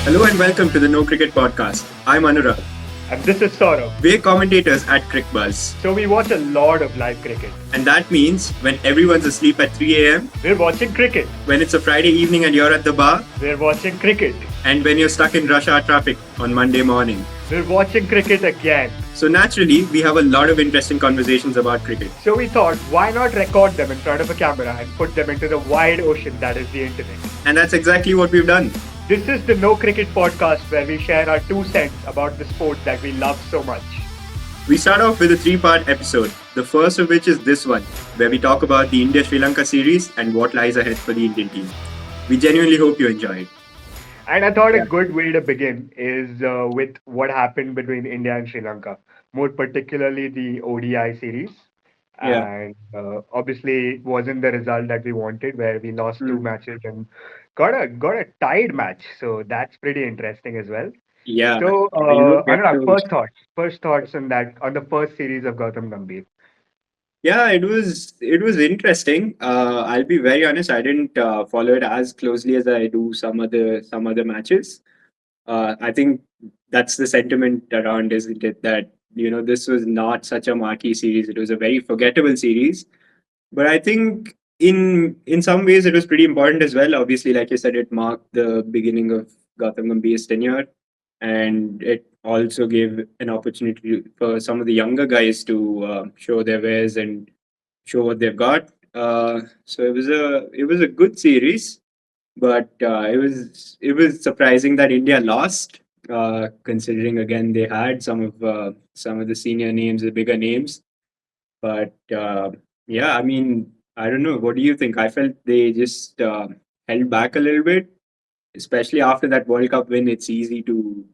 Hello and welcome to the No Cricket Podcast. I'm Anurag. And this is Saurabh. We're commentators at Cricbuzz. So we watch a lot of live cricket. And that means when everyone's asleep at 3 a.m., We're watching cricket. when it's a Friday evening and you're at the bar, We're watching cricket. and when you're stuck in rush hour traffic on Monday morning. We're watching cricket again. So naturally, we have a lot of interesting conversations about cricket. So we thought, why not record them in front of a camera and put them into the wide ocean that is the internet? And that's exactly what we've done. This is the No Cricket Podcast where we share our 2 cents about the sport that we love so much. We start off with a 3-part episode, the first of which is this one, where we talk about the India-Sri Lanka series and what lies ahead for the Indian team. We genuinely hope you enjoy it. And I thought a good way to begin is with what happened between India and Sri Lanka, more particularly the ODI series. Yeah. And obviously, it wasn't the result that we wanted, where we lost 2 matches and got a tied match. So that's pretty interesting as well. Yeah. So, will get Anurag, to- first thoughts on that, on the first series of Gautam Gambhir. Yeah, it was interesting. I'll be very honest. I didn't follow it as closely as I do some other matches. I think that's the sentiment around, isn't it? That this was not such a marquee series. It was a very forgettable series. But I think in some ways it was pretty important as well. Obviously, like you said, it marked the beginning of Gautam Gambhir's tenure, and it also gave an opportunity for some of the younger guys to show their wares and show what they've got. So it was a good series, but it was surprising that India lost. Considering again they had some of the senior names, the bigger names, but yeah, I mean, I don't know. What do you think? I felt they just held back a little bit, especially after that World Cup win. It's easy to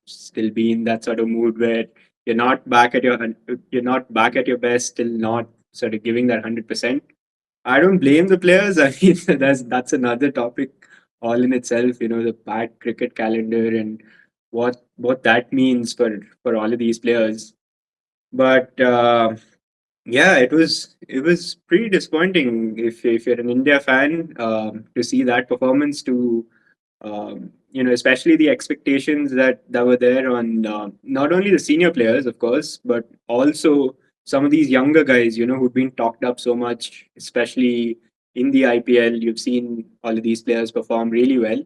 still be in that sort of mood where you're not back at your best, still not sort of giving that 100%. I don't blame the players. I mean, that's another topic all in itself. The bad cricket calendar and what that means for all of these players. But yeah, it was pretty disappointing if you're an India fan, to see that performance. Especially the expectations that were there on, not only the senior players, of course, but also some of these younger guys, who've been talked up so much, especially in the IPL. You've seen all of these players perform really well,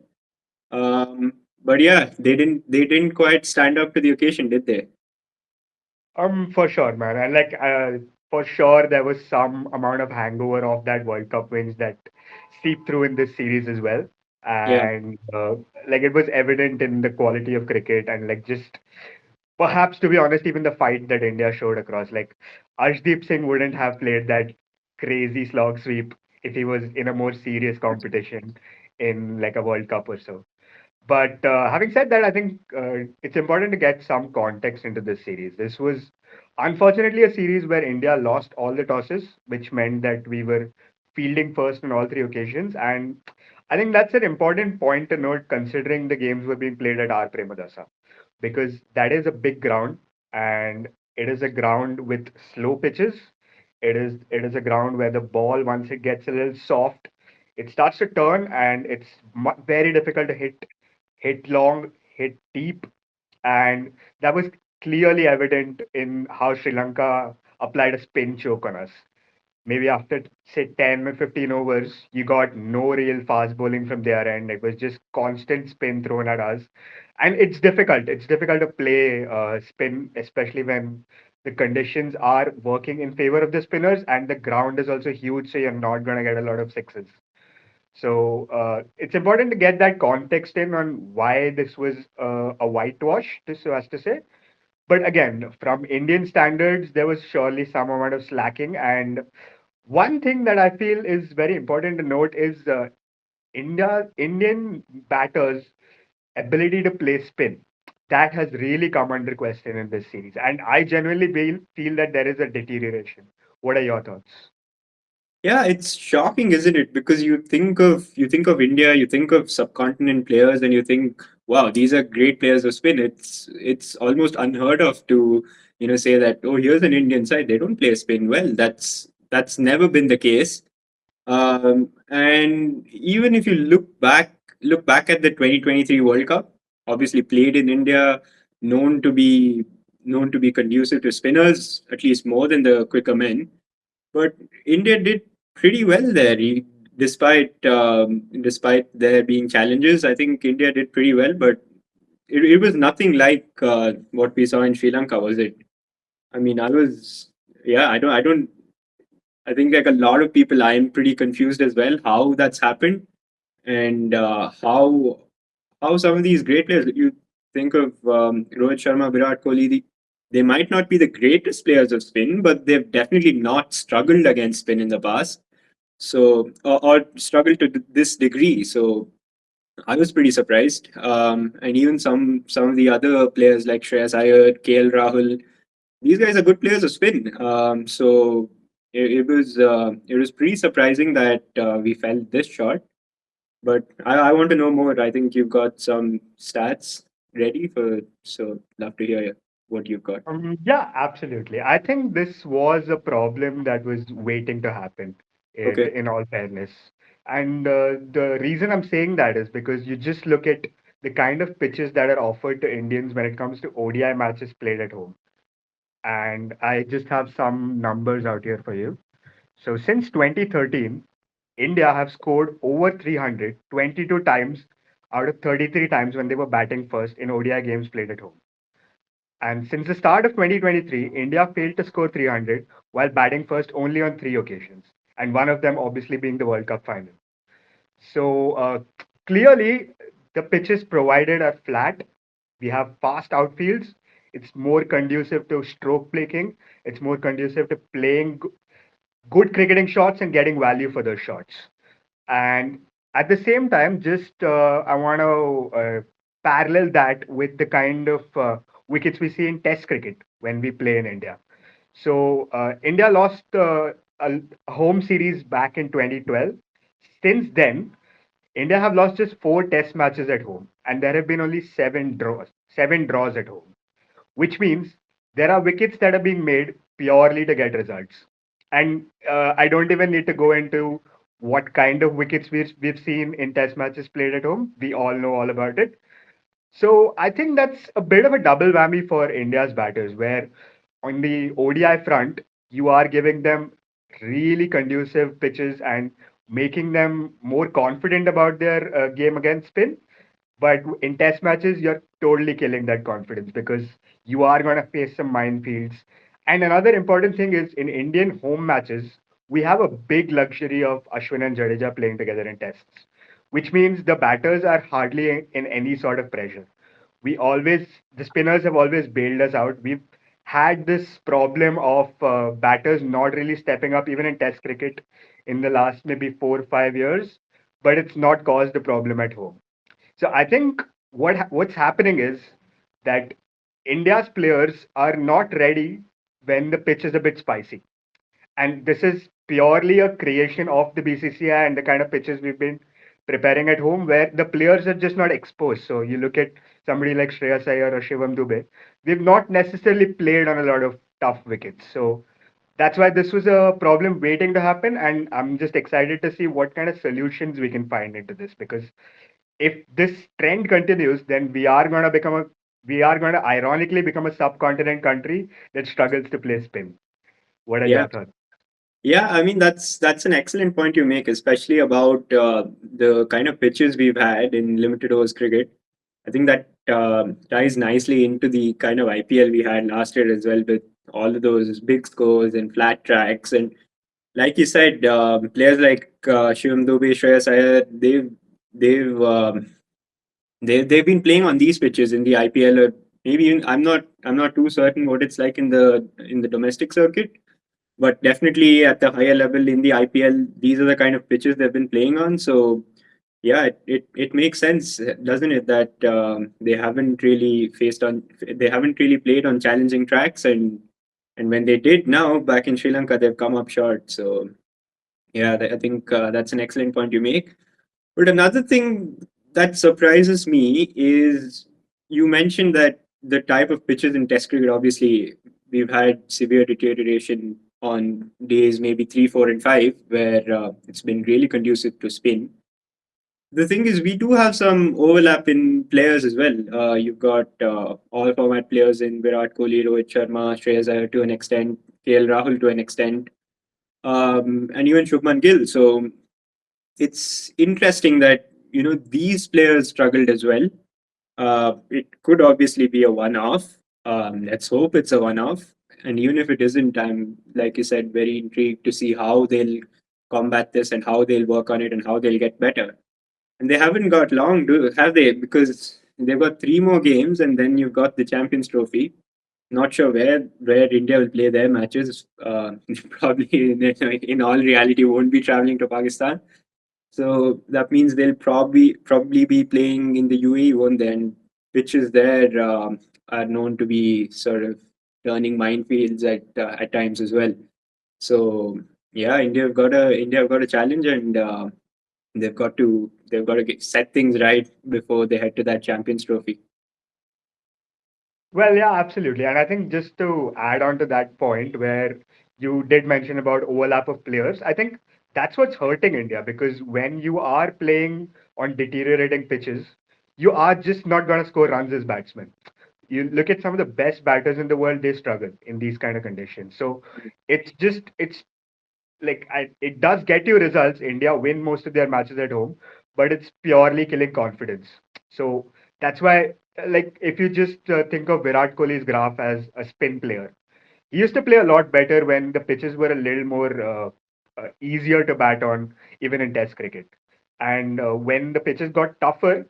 but yeah, they didn't quite stand up to the occasion, did they? For sure, man. And for sure, there was some amount of hangover of that World Cup wins that seeped through in this series as well. Yeah. And it was evident in the quality of cricket and just perhaps, to be honest, even the fight that India showed across. Like Arshdeep Singh wouldn't have played that crazy slog sweep if he was in a more serious competition in like a World Cup or so. But having said that, I think it's important to get some context into this series. This was unfortunately a series where India lost all the tosses, which meant that we were fielding first on all 3 occasions. And I think that's an important point to note considering the games were being played at R. Premadasa, because that is a big ground and it is a ground with slow pitches. It is a ground where the ball, once it gets a little soft, it starts to turn and it's very difficult to hit long, hit deep, and that was clearly evident in how Sri Lanka applied a spin choke on us. Maybe after say 10 or 15 overs, you got no real fast bowling from their end. It was just constant spin thrown at us, and it's difficult. It's difficult to play spin, especially when the conditions are working in favor of the spinners, and the ground is also huge, so you're not going to get a lot of sixes. So it's important to get that context in on why this was a whitewash, so as to say. But again, from Indian standards, there was surely some amount of slacking. And one thing that I feel is very important to note is Indian batters' ability to play spin. That has really come under question in this series. And I genuinely feel that there is a deterioration. What are your thoughts? Yeah, it's shocking, isn't it? Because you think of India, you think of subcontinent players, and you think, wow, these are great players of spin. It's almost unheard of to say that, oh, here's an Indian side, they don't play spin well. That's never been the case. And even if you look back at the 2023 World Cup, obviously played in India, known to be known to be conducive to spinners, at least more than the quicker men. But India did pretty well there. Despite there being challenges, I think India did pretty well. But it was nothing like what we saw in Sri Lanka, was it? I mean, yeah, I think like a lot of people, I am pretty confused as well how that's happened and how some of these great players, you think of Rohit Sharma, Virat Kohli, they might not be the greatest players of spin, but they've definitely not struggled against spin in the past. So, or struggled to this degree. So, I was pretty surprised. And even some of the other players like Shreyas Iyer, KL Rahul, these guys are good players of spin. So it was pretty surprising that we fell this short. But I want to know more. I think you've got some stats ready so love to hear what you've got. Yeah, absolutely. I think this was a problem that was waiting to happen, Okay. in all fairness. And the reason I'm saying that is because you just look at the kind of pitches that are offered to Indians when it comes to ODI matches played at home. And I just have some numbers out here for you. So since 2013, India have scored over 300 22 times out of 33 times when they were batting first in ODI games played at home. And since the start of 2023, India failed to score 300 while batting first only on three occasions, and one of them obviously being the World Cup final. So clearly, the pitches provided are flat. We have fast outfields. It's more conducive to stroke playing. It's more conducive to playing good cricketing shots and getting value for those shots. And at the same time, just I want to parallel that with the kind of wickets we see in Test cricket when we play in India. So India lost a home series back in 2012. Since then, India have lost just four Test matches at home, and there have been only seven draws at home, which means there are wickets that are being made purely to get results. And I don't even need to go into what kind of wickets we've seen in test matches played at home. We all know all about it. So I think that's a bit of a double whammy for India's batters, where on the ODI front, you are giving them really conducive pitches and making them more confident about their game against spin. But in test matches, you're totally killing that confidence because you are going to face some minefields. And another important thing is in Indian home matches, we have a big luxury of Ashwin and Jadeja playing together in tests, which means the batters are hardly in any sort of pressure. The spinners have always bailed us out. We've had this problem of batters not really stepping up, even in test cricket, in the last maybe 4 or 5 years, but it's not caused a problem at home. So I think what's happening is that India's players are not ready when the pitch is a bit spicy, and this is purely a creation of the BCCI and the kind of pitches we've been preparing at home, where the players are just not exposed. So you look at somebody like Shreyas Iyer or Shivam Dubey, they've not necessarily played on a lot of tough wickets. So that's why this was a problem waiting to happen, and I'm just excited to see what kind of solutions we can find into this because if this trend continues, then we are going to ironically become a subcontinent country that struggles to play spin. What are Yeah. your thoughts? Yeah, I mean that's an excellent point you make, especially about the kind of pitches we've had in limited overs cricket. I think that ties nicely into the kind of IPL we had last year as well, with all of those big scores and flat tracks. And like you said, players like Shivam Dubey, Shreyas Iyer, they've they've been playing on these pitches in the IPL, or maybe even, I'm not too certain what it's like in the domestic circuit, but definitely at the higher level in the IPL, these are the kind of pitches they've been playing on. So yeah, it makes sense, doesn't it, that they haven't really played on challenging tracks, and when they did now back in Sri Lanka, they've come up short. So yeah, I think that's an excellent point you make. But another thing that surprises me is you mentioned that the type of pitches in Test cricket, obviously, we've had severe deterioration on days maybe 3, 4, and 5, where it's been really conducive to spin. The thing is, we do have some overlap in players as well. You've got all format players in Virat Kohli, Rohit Sharma, Shreyas Iyer to an extent, KL Rahul to an extent, and even Shubman Gill. So it's interesting that these players struggled as well. It could obviously be a one-off. Let's hope it's a one-off. And even if it isn't, I'm, like you said, very intrigued to see how they'll combat this and how they'll work on it and how they'll get better. And they haven't got long, have they? Because they've got three more games, and then you've got the Champions Trophy. Not sure where India will play their matches. Probably in all reality won't be traveling to Pakistan. So that means they'll probably be playing in the UAE, won't they? And pitches there are known to be sort of turning minefields at times as well. So yeah, India have got a challenge, and they've got to set things right before they head to that Champions Trophy. Well, yeah, absolutely. And I think just to add on to that point where you did mention about overlap of players, I think that's what's hurting India because when you are playing on deteriorating pitches, you are just not going to score runs as batsmen. You look at some of the best batters in the world, they struggle in these kind of conditions. So it's like it does get you results. India win most of their matches at home, but it's purely killing confidence. So that's why, like, if you just think of Virat Kohli's graph as a spin player, he used to play a lot better when the pitches were a little more easier to bat on, even in Test cricket. And when the pitches got tougher,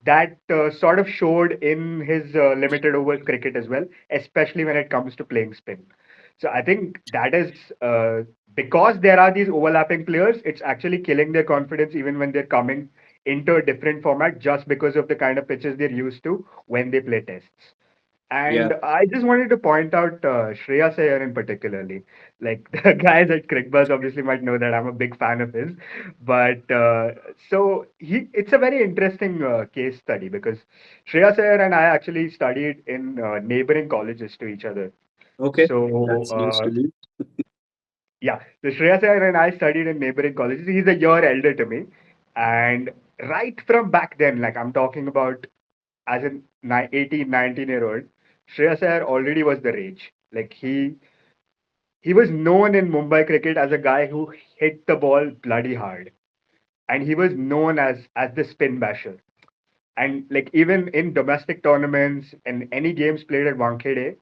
that sort of showed in his limited overs cricket as well, especially when it comes to playing spin. So I think that is because there are these overlapping players, it's actually killing their confidence even when they're coming into a different format just because of the kind of pitches they're used to when they play tests. Yeah. And I just wanted to point out Shreya Iyer in particularly. Like the guys at Cricbuzz obviously might know that I'm a big fan of his, but it's a very interesting case study because Shreya Iyer and I actually studied in neighboring colleges to each other. Okay. So That's news to me. yeah, so Shreya Iyer and I studied in neighboring colleges. He's a year elder to me, and right from back then, like I'm talking about as an 18, 19-year-old, Shreyas Iyer already was the rage. Like he was known in Mumbai cricket as a guy who hit the ball bloody hard, and he was known as the spin basher. And like even in domestic tournaments and any games played at Wankhede,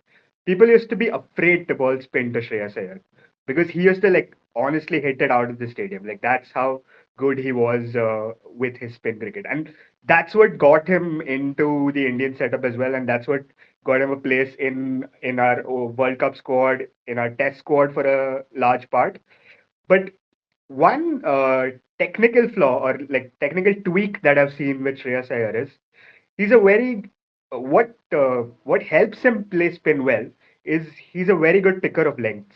people used to be afraid to ball spin to Shreyas Iyer because he used to like honestly hit it out of the stadium. Like that's how good he was with his spin cricket, and that's what got him into the Indian setup as well, and that's what got him a place in our World Cup squad, in our Test squad for a large part. But one technical flaw or like technical tweak that I've seen with Shreyas Iyer is he's a very what helps him play spin well is he's a very good picker of lengths.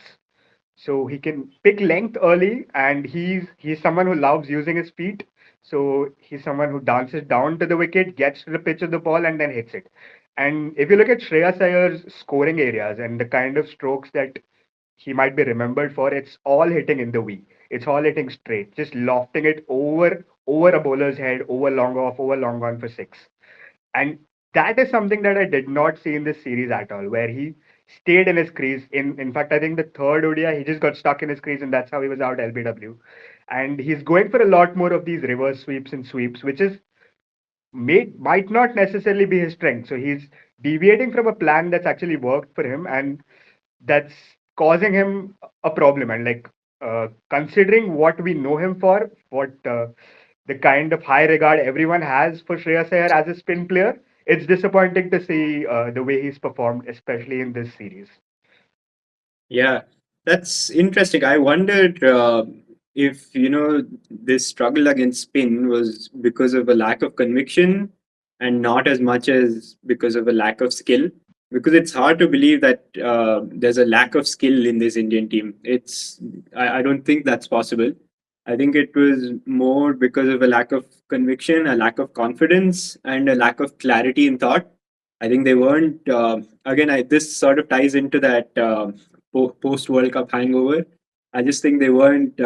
So he can pick length early, and he's someone who loves using his feet. So he's someone who dances down to the wicket, gets to the pitch of the ball, and then hits it. And if you look at Shreyas Iyer's scoring areas and the kind of strokes that he might be remembered for, it's all hitting in the V. It's all hitting straight, just lofting it over a bowler's head, over long on for six. And that is something that I did not see in this series at all, where he stayed in his crease. In fact, I think the third ODI, he just got stuck in his crease, and that's how he was out LBW. And he's going for a lot more of these reverse sweeps and sweeps, which is might not necessarily be his strength. So he's deviating from a plan that's actually worked for him, and that's causing him a problem. And like considering what we know him for, what the kind of high regard everyone has for Shreyas Iyer as a spin player, it's disappointing to see the way he's performed, especially in this series. Yeah, that's interesting. I wondered if this struggle against spin was because of a lack of conviction and not as much as because of a lack of skill. Because it's hard to believe that there's a lack of skill in this Indian team. I don't think that's possible. I think it was more because of a lack of conviction, a lack of confidence, and a lack of clarity in thought. I think they weren't. Again, this sort of ties into that post World Cup hangover. I just think they weren't.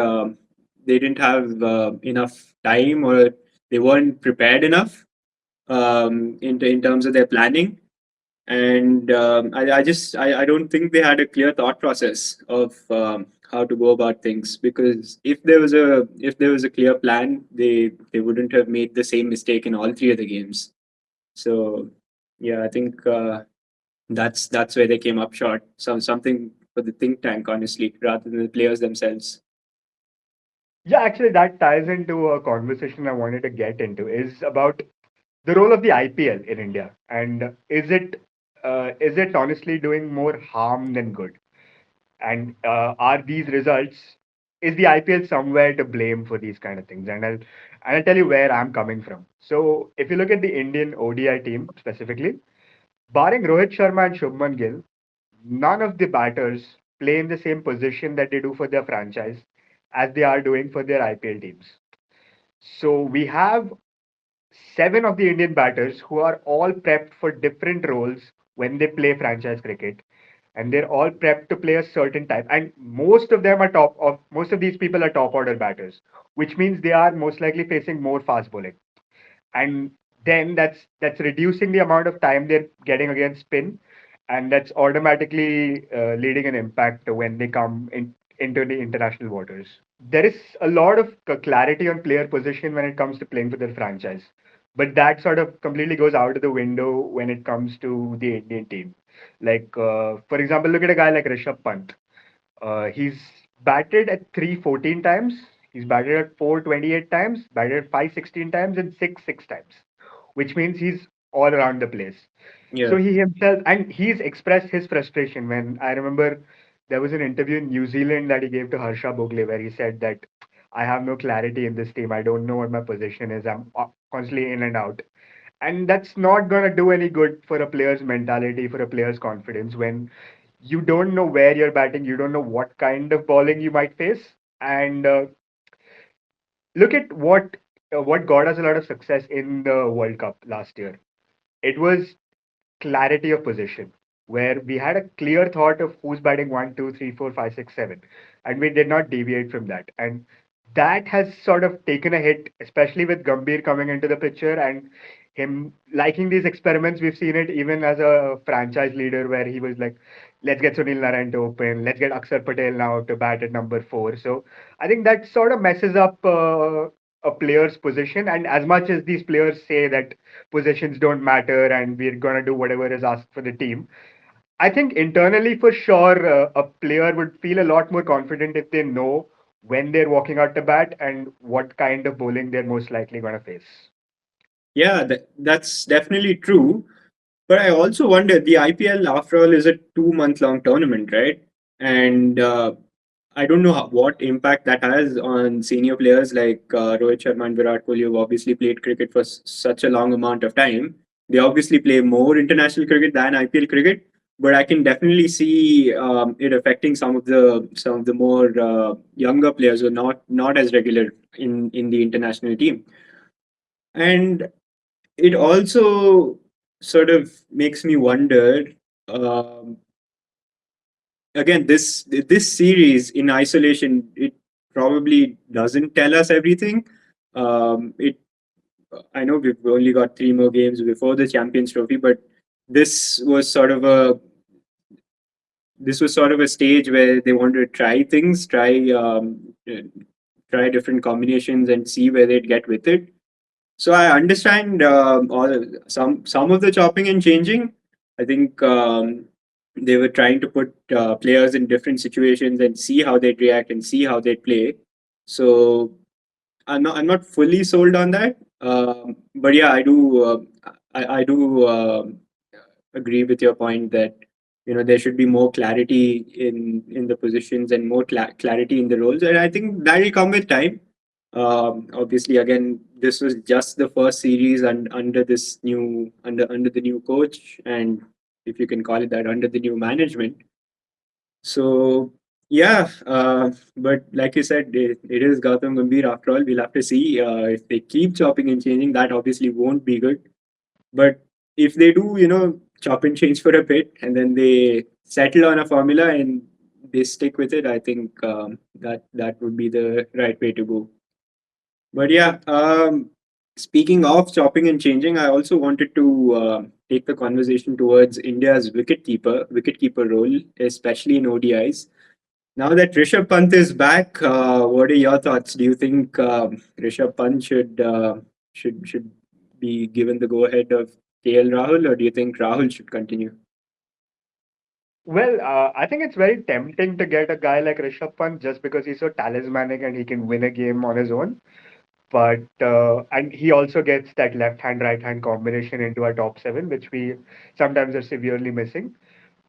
They didn't have enough time, or they weren't prepared enough in terms of their planning. And I don't think they had a clear thought process of how to go about things, because if there was a clear plan, they wouldn't have made the same mistake in all three of the games. So yeah, I think that's where they came up short. Something for the think tank, honestly, rather than the players themselves. Yeah, actually, that ties into a conversation I wanted to get into is about the role of the IPL in India, and is it honestly doing more harm than good? And are these results, is the IPL somewhere to blame for these kind of things? And I'll tell you where I'm coming from. So if you look at the Indian ODI team specifically, barring Rohit Sharma and Shubman Gill, none of the batters play in the same position that they do for their franchise as they are doing for their IPL teams. So we have seven of the Indian batters who are all prepped for different roles when they play franchise cricket, and they're all prepped to play a certain type. And most of these people are top order batters, which means they are most likely facing more fast bowling. And then that's reducing the amount of time they're getting against spin, and that's automatically leading an impact when they come into the international waters. There is a lot of clarity on player position when it comes to playing for their franchise, but that sort of completely goes out of the window when it comes to the Indian team. Like for example, look at a guy like Rishabh Pant. He's batted at 314 times. He's batted at 428 times, batted at 516 times, and six times, which means he's all around the place. So Yeah. he himself, and he's expressed his frustration when I remember there was an interview in New Zealand that he gave to Harsha Bogle where he said that I have no clarity in this team. I don't know what my position is. I'm constantly in and out. And that's not going to do any good for a player's mentality, for a player's confidence when you don't know where you're batting, you don't know what kind of bowling you might face. And look at what got us a lot of success in the World Cup last year. It was clarity of position, where we had a clear thought of who's batting one, two, three, four, five, six, seven, and we did not deviate from that. And that has sort of taken a hit, especially with Gambhir coming into the picture and him liking these experiments. We've seen it even as a franchise leader, where he was like, "Let's get Sunil Narayan to open, let's get Akshar Patel now to bat at number four." So I think that sort of messes up a player's position. And as much as these players say that positions don't matter and we're going to do whatever is asked for the team, I think internally for sure a player would feel a lot more confident if they know when they're walking out to bat and what kind of bowling they're most likely going to face. Yeah, that's definitely true. But I also wonder, the IPL, after all, is a 2 month long tournament, right? And I don't know what impact that has on senior players like Rohit Sharma and Virat Kohli, who obviously played cricket for such a long amount of time. They obviously play more international cricket than IPL cricket, but I can definitely see it affecting some of the more younger players who are not as regular in the international team. And it also sort of makes me wonder, um, again, this series in isolation, it probably doesn't tell us everything. It I know we've only got three more games before the Champions Trophy, but this was sort of a this was sort of a stage where they wanted to try things, try different combinations and see where they'd get with it. So I understand some of the chopping and changing. I think they were trying to put players in different situations and see how they'd react and see how they'd play. So I'm not fully sold on that. But yeah, I do agree with your point that there should be more clarity in the positions and more clarity in the roles, and I think that will come with time. Obviously, again, this was just the first series and under the new coach, and if you can call it that, under the new management. So yeah, but like you said, it is Gautam Gambhir after all. We'll have to see if they keep chopping and changing. That obviously won't be good. But if they do, chop and change for a bit, and then they settle on a formula and they stick with it, I think that would be the right way to go. But yeah, Speaking of chopping and changing, I also wanted to take the conversation towards India's wicketkeeper role, especially in ODIs. Now that Rishabh Pant is back, what are your thoughts? Do you think Rishabh Pant should be given the go ahead of KL Rahul, or do you think Rahul should continue? Well, I think it's very tempting to get a guy like Rishabh Pant just because he's so talismanic and he can win a game on his own. But and he also gets that left hand right hand combination into our top seven, which we sometimes are severely missing.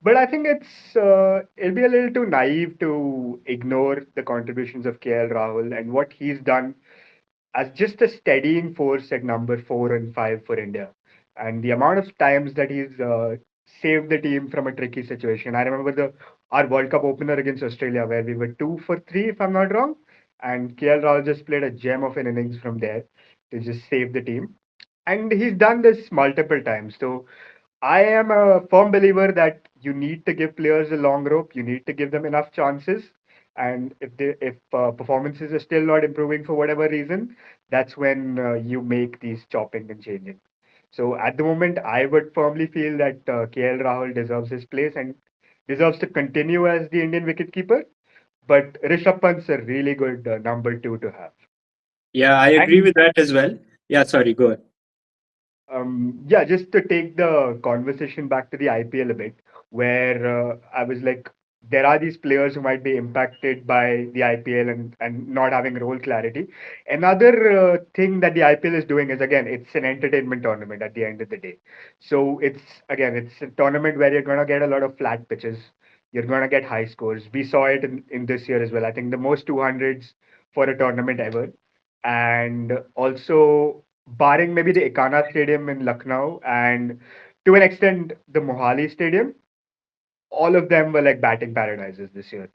But I think it'll be a little too naive to ignore the contributions of KL Rahul and what he's done as just a steadying force at number 4 and 5 for India. And the amount of times that he's saved the team from a tricky situation. I remember the our World Cup opener against Australia where we were 2 for 3, if I'm not wrong. And KL Rahul just played a gem of an innings from there to just save the team. And he's done this multiple times. So I am a firm believer that you need to give players a long rope. You need to give them enough chances. And if performances are still not improving for whatever reason, that's when you make these chopping and changing. So at the moment, I would firmly feel that KL Rahul deserves his place and deserves to continue as the Indian wicketkeeper. But Rishabh Pant's a really good number two to have. Yeah, I agree And with that as well. Yeah, sorry, go ahead. Yeah, just to take the conversation back to the IPL a bit, where I was like, there are these players who might be impacted by the IPL and not having role clarity. Another thing that the IPL is doing is, again, it's an entertainment tournament at the end of the day. So it's a tournament where you're going to get a lot of flat pitches. You're going to get high scores. We saw it in this year as well. I think the most 200s for a tournament ever. And also, barring maybe the Ekana Stadium in Lucknow and to an extent the Mohali Stadium, all of them were like batting paradises this year.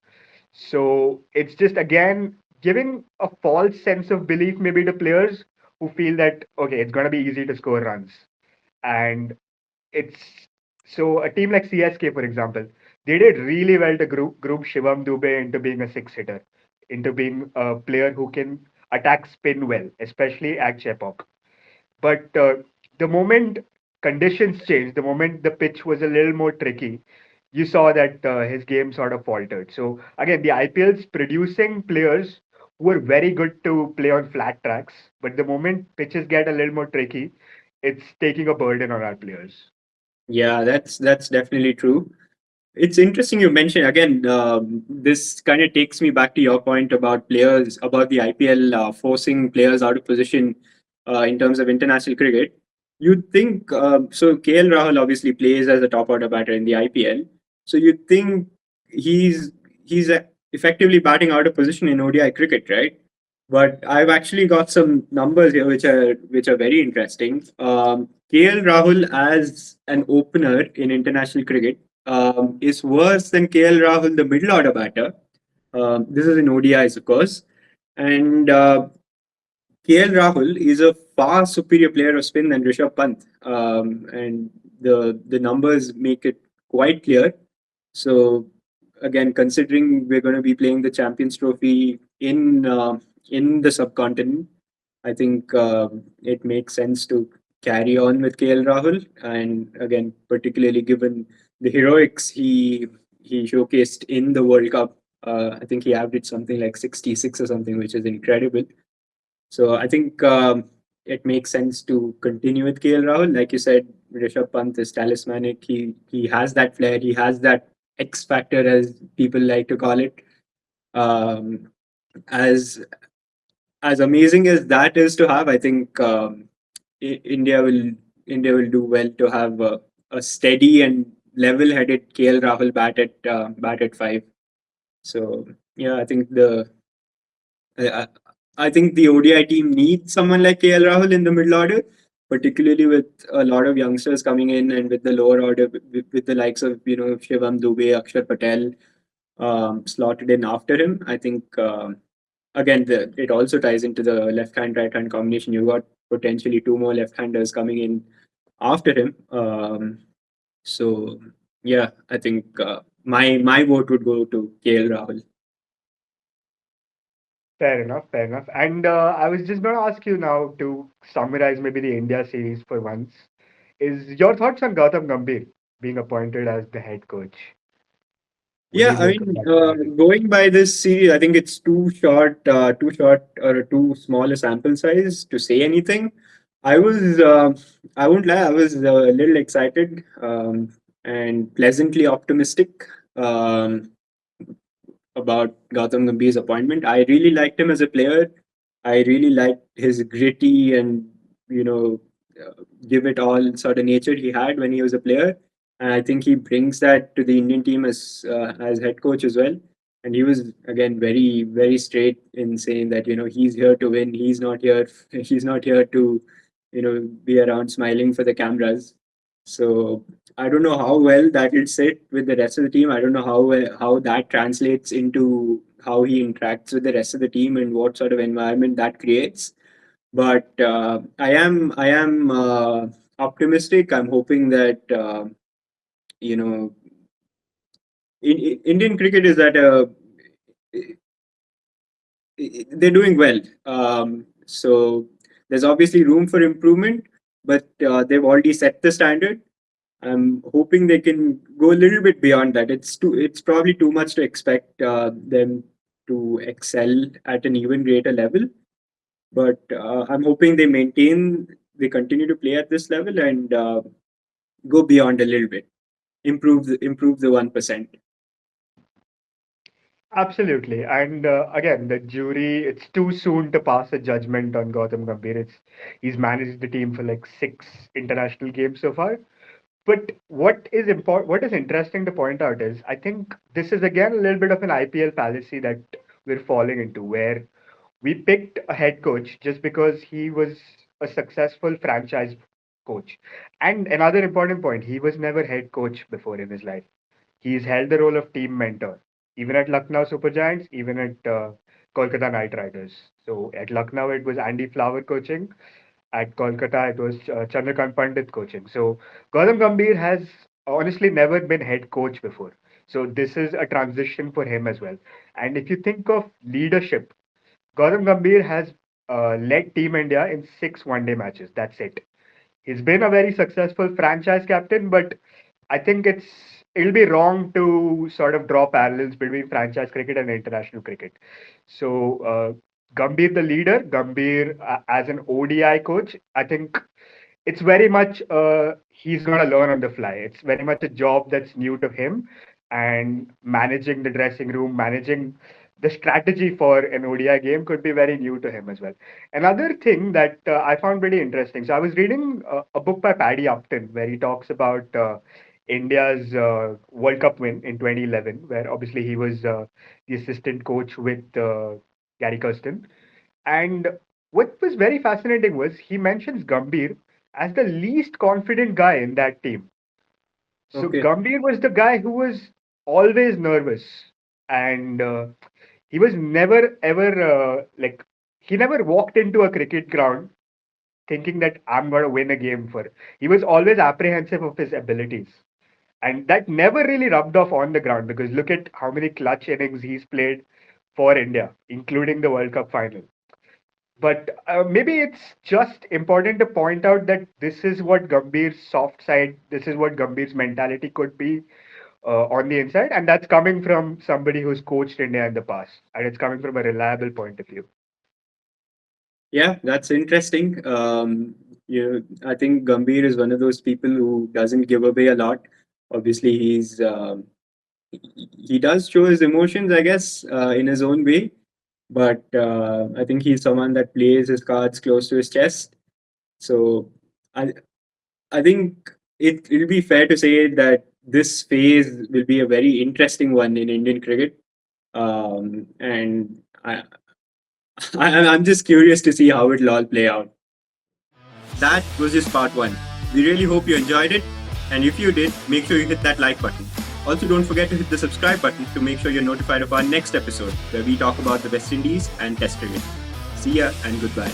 So it's just again giving a false sense of belief maybe to players who feel that okay, it's gonna be easy to score runs. And it's so a team like CSK, for example, they did really well to group Shivam Dubey into being a six hitter, into being a player who can attack spin well, especially at Chepauk. But the moment conditions changed, the moment the pitch was a little more tricky, you saw that his game sort of faltered. So again, the IPL's producing players who are very good to play on flat tracks, but the moment pitches get a little more tricky, it's taking a burden on our players. Yeah, that's definitely true. It's interesting you mentioned again. This kind of takes me back to your point about players, about the IPL forcing players out of position in terms of international cricket. You'd think so. KL Rahul obviously plays as a top order batter in the IPL. So you'd think he's effectively batting out of position in ODI cricket, right? But I've actually got some numbers here which are very interesting. KL Rahul as an opener in international cricket is worse than KL Rahul, the middle order batter. This is in ODIs, of course. And KL Rahul is a far superior player of spin than Rishabh Pant. And the numbers make it quite clear. So, again, considering we're going to be playing the Champions Trophy in the subcontinent, I think it makes sense to carry on with KL Rahul, and again, particularly given the heroics he showcased in the World Cup. I think he averaged something like 66 or something, which is incredible. So I think it makes sense to continue with KL Rahul. Like you said, Rishabh Pant is talismanic. He has that flair. He has that X factor, as people like to call it. Um, as as amazing as that is to have, I think India will do well to have a steady and level-headed KL Rahul bat at five. So yeah, I, I think the ODI team needs someone like KL Rahul in the middle order, particularly with a lot of youngsters coming in, and with the lower order with the likes of Shivam Dubey, Akshar Patel slotted in after him. I think again it also ties into the left hand right hand combination. You got potentially two more left handers coming in after him. So yeah, I think my vote would go to KL Rahul. Fair enough, fair enough. And I was just going to ask you now to summarize maybe the India series for once. Is your thoughts on Gautam Gambhir being appointed as the head coach? What do Yeah, you I make of mean, that decision? going by this series, I think it's too short or too small a sample size to say anything. I was, I won't lie, I was a little excited and pleasantly optimistic about Gautam Gambhir's appointment. I really liked him as a player. I really liked his gritty and you know give it all sort of nature he had when he was a player, and I think he brings that to the Indian team as head coach as well. And he was again very straight in saying that he's here to win. He's not here. He's not here to be around smiling for the cameras. So I don't know how well that will sit with the rest of the team. I don't know how that translates into how he interacts with the rest of the team and what sort of environment that creates. But I am optimistic. I'm hoping that you know Indian cricket is at a they're doing well. So there's obviously room for improvement, but they've already set the standard. I'm hoping they can go a little bit beyond that. It's probably too much to expect them to excel at an even greater level. But I'm hoping they continue to play at this level and go beyond a little bit, improve the 1%. Absolutely. And again, the jury, it's too soon to pass a judgment on Gautam Gambhir. He's managed the team for like 6 international games so far. But what is interesting to point out is I think this is again a little bit of an IPL fallacy that we're falling into, where we picked a head coach just because he was a successful franchise coach. And another important point, he was never head coach before in his life. He's held the role of team mentor, even at Lucknow Super Giants, even at Kolkata Knight Riders. So at Lucknow, it was Andy Flower coaching. At Kolkata, it was Chandrakant Pandit coaching. So Gautam Gambhir has honestly never been head coach before. So this is a transition for him as well. And if you think of leadership, Gautam Gambhir has led Team India in 6 one-day matches. That's it. He's been a very successful franchise captain, but I think it'll be wrong to sort of draw parallels between franchise cricket and international cricket. So Gambhir, the leader, Gambhir as an ODI coach, I think it's very much he's going to learn on the fly. It's very much a job that's new to him, and managing the dressing room, managing the strategy for an ODI game could be very new to him as well. Another thing that I found pretty interesting. So I was reading a book by Paddy Upton where he talks about India's World Cup win in 2011, where obviously he was the assistant coach with Gary Kirsten. And what was very fascinating was he mentions Gambhir as the least confident guy in that team. So Okay. Gambhir was the guy who was always nervous, and he was never ever like he never walked into a cricket ground thinking that I'm going to win a game for. He was always apprehensive of his abilities, and that never really rubbed off on the ground because look at how many clutch innings he's played for India, including the World Cup final. But maybe it's just important to point out that this is what Gambhir's soft side, this is what Gambhir's mentality could be on the inside, and that's coming from somebody who's coached India in the past, and it's coming from a reliable point of view. Yeah, that's interesting. I think Gambhir is one of those people who doesn't give away a lot. Obviously, he does show his emotions, I guess, in his own way. But I think he's someone that plays his cards close to his chest. So I I think it'll be fair to say that this phase will be a very interesting one in Indian cricket. And I'm just curious to see how it'll all play out. That was just part one. We really hope you enjoyed it. And if you did, make sure you hit that like button. Also, don't forget to hit the subscribe button to make sure you're notified of our next episode, where we talk about the West Indies and Test cricket. See ya and goodbye.